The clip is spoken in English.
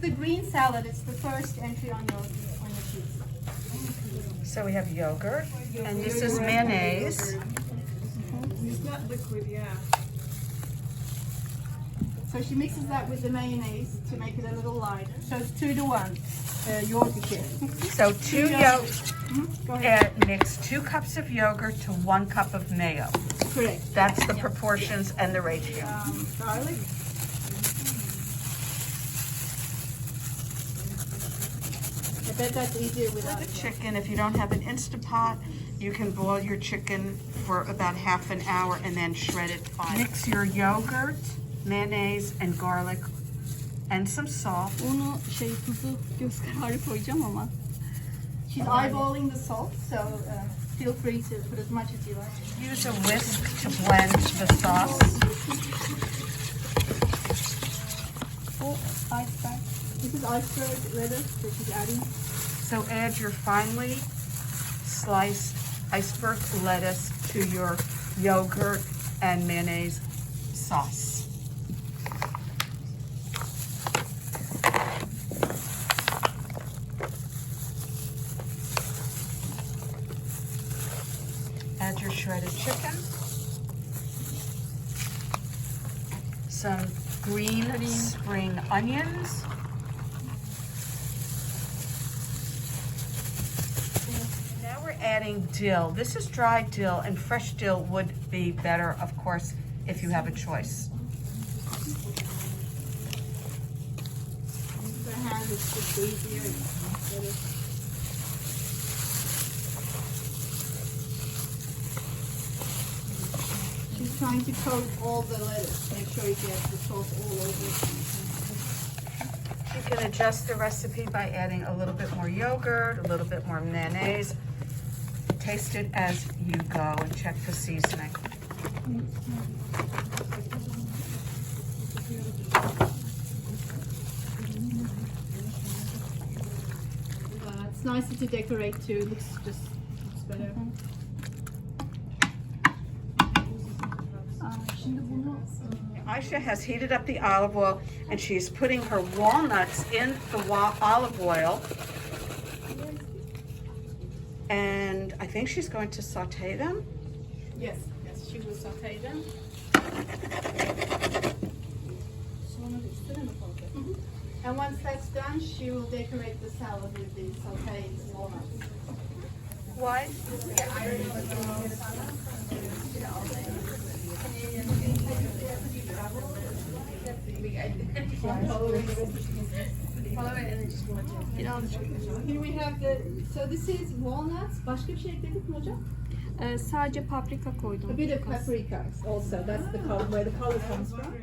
is the green salad. It's the first entry on your sheet. So we have yogurt, and this is mayonnaise. It's not liquid, yeah. So she mixes that with the mayonnaise to make it a little lighter. So it's 2 to 1. Yogurt here. So two yogurt. Go ahead. Mix 2 cups of yogurt to 1 cup of mayo. Correct. That's the proportions and the ratio. Garlic. I bet that's easier without The chicken, if you don't have an Instant Pot, you can boil your chicken for about half an hour and then shred it fine. Mix your yogurt, mayonnaise, and garlic, and some salt. Onu tuzu göz kararı koyacağım ama. She's eyeballing the salt, so feel free to put as much as you like. Use a whisk to blend the sauce. O iceberg. This is iceberg lettuce that she's adding. So add your finely sliced iceberg lettuce to your yogurt and mayonnaise sauce. Add your shredded chicken, some green spring onions, now we're adding dill. This is dry dill, and fresh dill would be better, of course, if you have a choice. The hand is just easier. She's trying to coat all the lettuce. Make sure you get the sauce all over it. You can adjust the recipe by adding a little bit more yogurt, a little bit more mayonnaise. Taste it as you go and check the seasoning. It's nicer to decorate too. Looks better. Şimdi bunu Aisha has heated up the olive oil, and she's putting her walnuts in the olive oil. And I think she's going to saute them. Yes, she will saute them. And once that's done, she will decorate the salad with the sauteed walnuts. Why? Here we have so this is walnuts. Başka bir şey ekledik mi hocam? sadece paprika koydum. A bit of paprika also. That's the color, where the color comes from.